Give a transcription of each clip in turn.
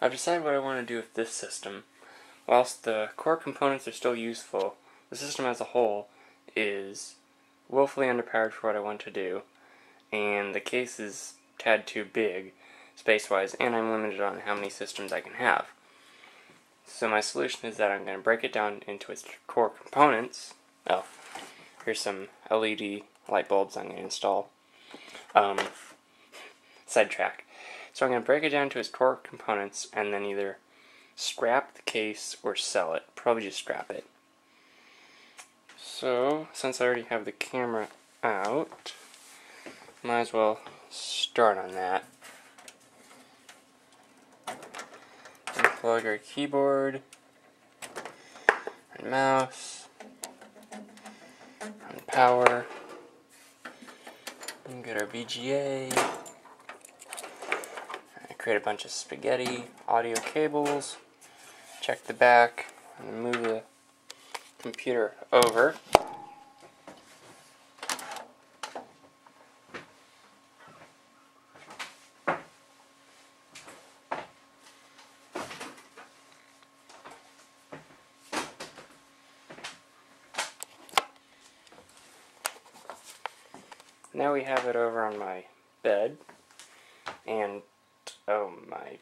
I've decided what I want to do with this system. Whilst the core components are still useful, the system as a whole is woefully underpowered for what I want to do, and the case is a tad too big, space-wise, and I'm limited on how many systems I can have. So my solution is that I'm going to break it down into its core components. Oh, here's some LED light bulbs I'm going to install. Sidetrack. So I'm going to break it down to its core components and then either scrap the case or sell it. Probably just scrap it. So, since I already have the camera out, might as well start on that. Unplug our keyboard and mouse and power. And get our VGA. Create a bunch of spaghetti audio cables. Check the back and move the computer over. Now we have it over on my bed, and oh my.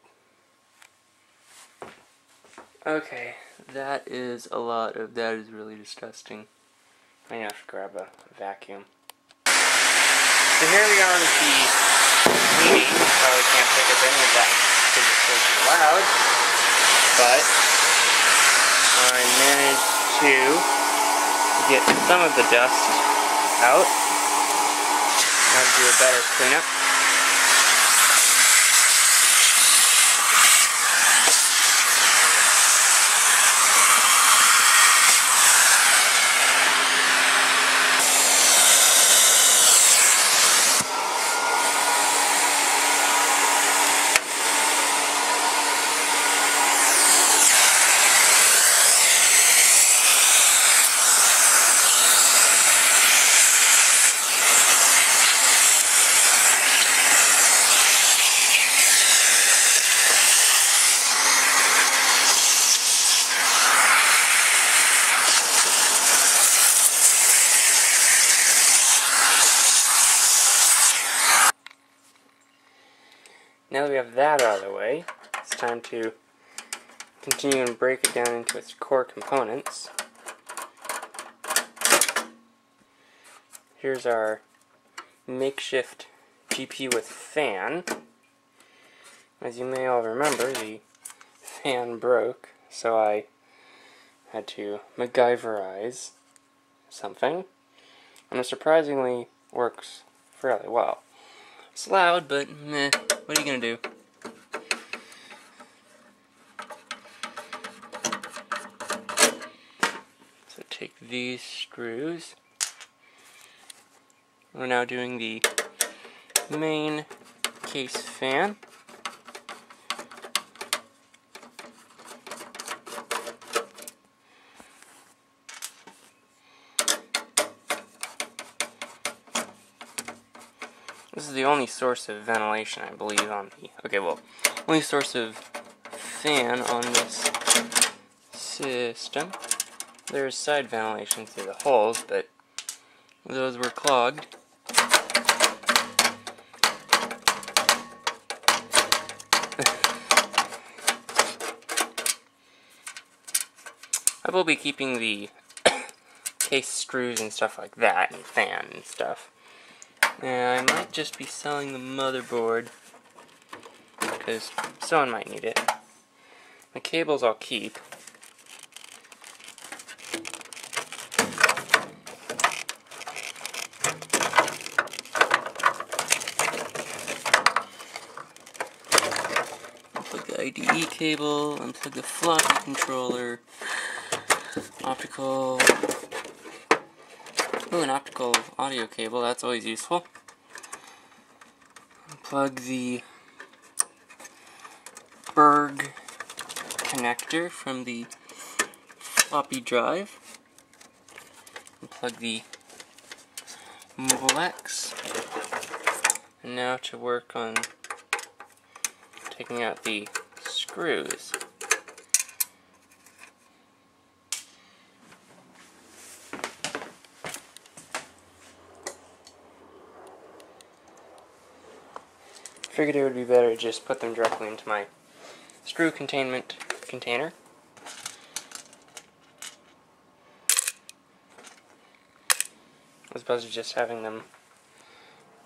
Okay, that is really disgusting. I have to grab a vacuum. So here we are with the TV. Probably can't pick up any of that because it's so loud, but I managed to get some of the dust out. Now to do a better cleanup. Now that we have that out of the way, it's time to continue and break it down into its core components. Here's our makeshift GPU with fan. As you may all remember, the fan broke, so I had to MacGyverize something, and it surprisingly works fairly well. It's loud, but meh. What are you gonna do? So take these screws. We're now doing the main case fan. This is the only source of ventilation, I believe, on the... Okay, well, only source of fan on this system. There's side ventilation through the holes, but those were clogged. I will be keeping the case screws and stuff like that, and fan and stuff. I might just be selling the motherboard, because someone might need it. The cables I'll keep. Unplug the IDE cable, unplug the floppy controller, optical... Ooh, an optical audio cable, that's always useful. Plug the Berg connector from the floppy drive. And plug the Mobilex. And now to work on taking out the screw screws. Figured it would be better to just put them directly into my screw containment container. As opposed to just having them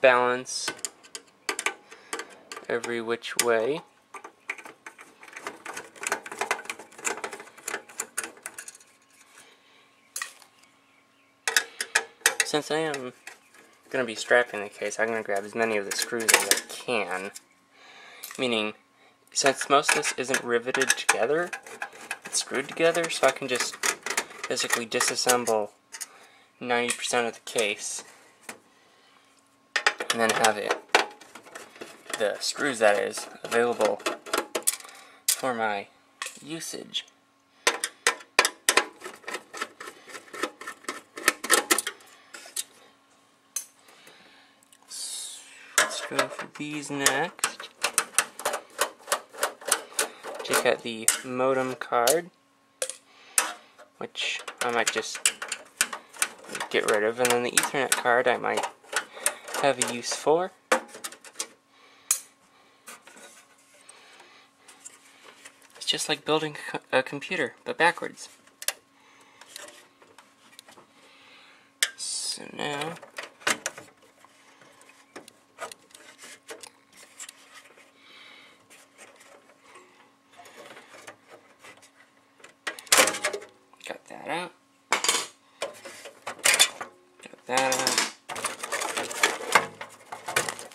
balance every which way. Since I am going to be strapping the case, I'm going to grab as many of the screws as I can. Meaning, since most of this isn't riveted together, it's screwed together, so I can just basically disassemble 90% of the case and then have it, the screws that is, available for my usage. Let's go for these next. Take out the modem card, which I might just get rid of, and then the Ethernet card I might have a use for. It's just like building a computer, but backwards. So now, got that out. Got that out.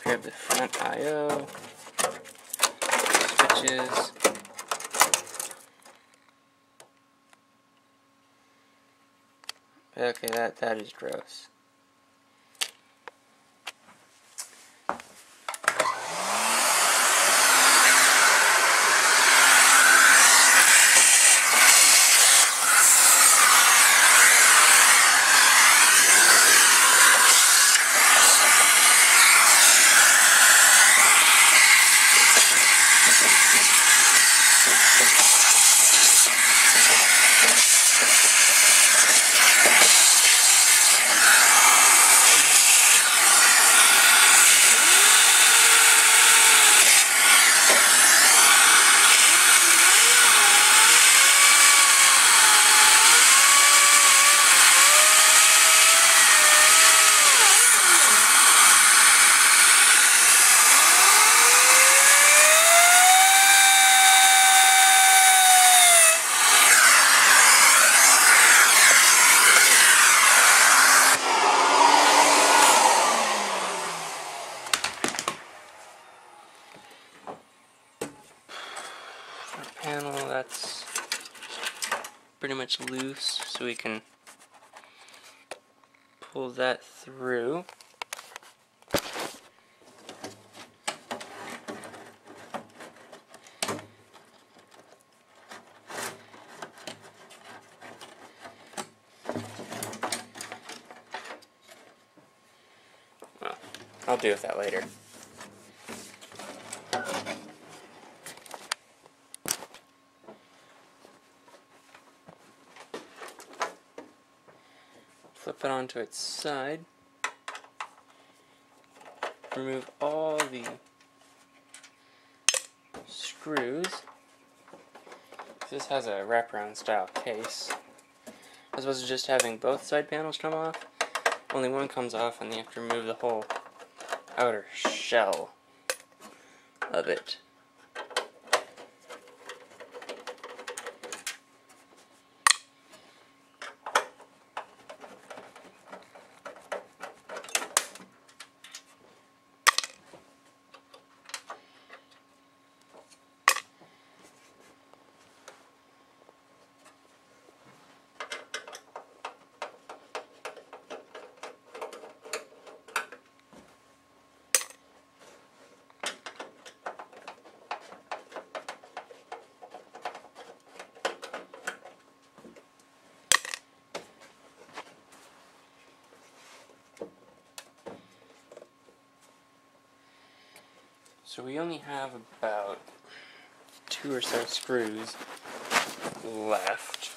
Grab the front I/O, switches. Okay, that is gross. Panel that's pretty much loose, so we can pull that through. Well, I'll deal with that later. Flip it onto its side. Remove all the screws. This has a wraparound style case. As opposed to just having both side panels come off, only one comes off and you have to remove the whole outer shell of it. So we only have about 2 or so screws left.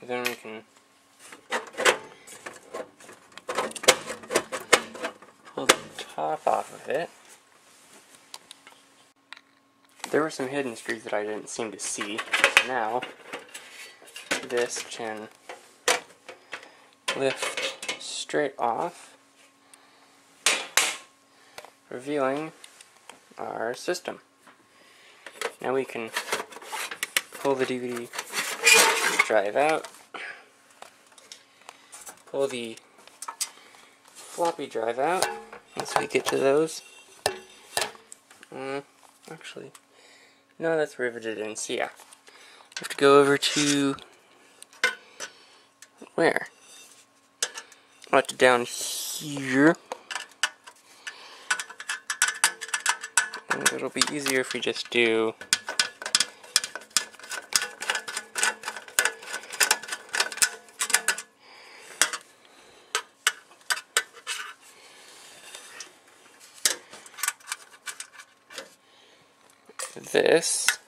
Then we can pull the top off of it. There were some hidden screws that I didn't seem to see. Now, this can lift straight off, revealing our system. Now we can pull the DVD drive out, pull the floppy drive out once we get to those. Actually, no, that's riveted in, so yeah. We have to go over to where? Right down here. And it'll be easier if we just do this.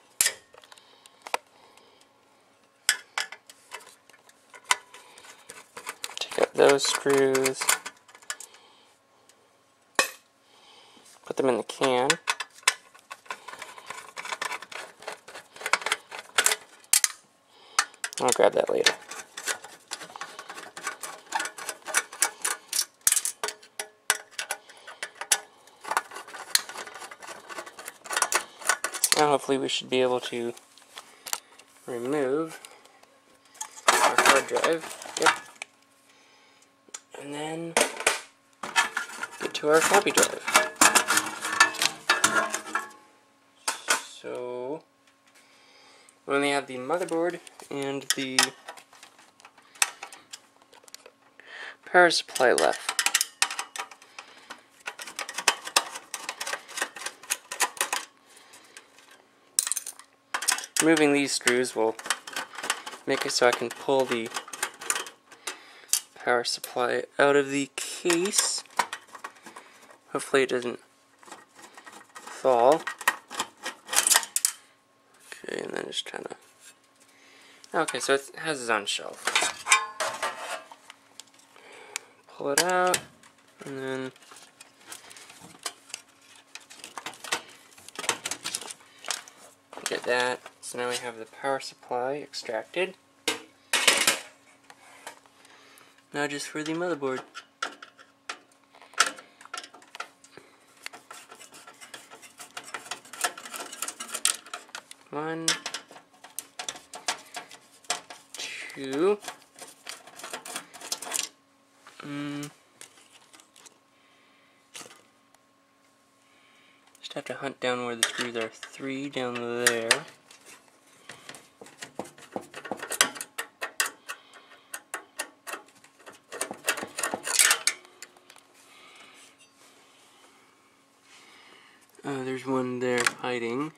Take out those screws. Put them in the can. I'll grab that later. Now hopefully we should be able to remove our hard drive. Yep. And then get to our floppy drive. So we only have the motherboard and the power supply left. Removing these screws will make it so I can pull the power supply out of the case. Hopefully it doesn't fall. Okay, and then just kind of... Okay, so it has its own shelf. Pull it out, and then... Get that. So now we have the power supply extracted. Now just for the motherboard. One, two. Just have to hunt down where the screws are. 3 down there. There's one there hiding.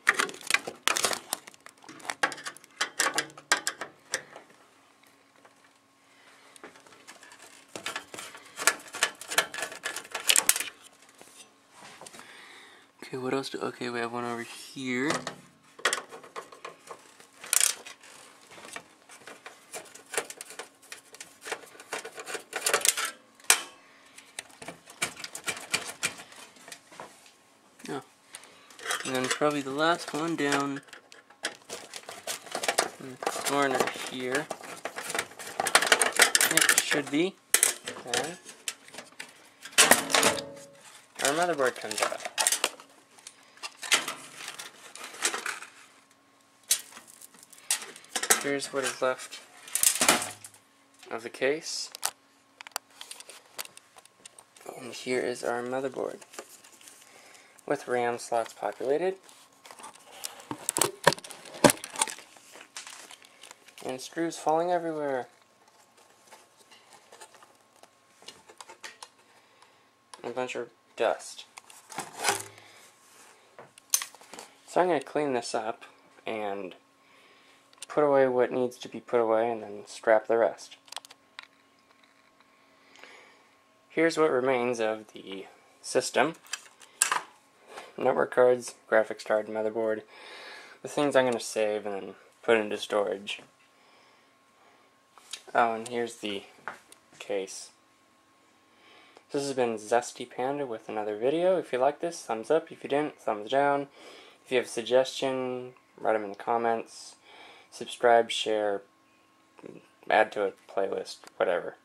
Okay, what else do... Okay, we have one over here. No. And then probably the last one down in the corner here. It should be. Okay. Our motherboard comes out. Here's what is left of the case. And here is our motherboard with RAM slots populated. And screws falling everywhere. And a bunch of dust. So I'm going to clean this up and put away what needs to be put away and then scrap the rest. Here's what remains of the system. Network cards, graphics card, motherboard. The things I'm going to save and then put into storage. Oh, and here's the case. This has been Zesty Panda with another video. If you like this, thumbs up. If you didn't, thumbs down. If you have a suggestion, write them in the comments. Subscribe, share, add to a playlist, whatever.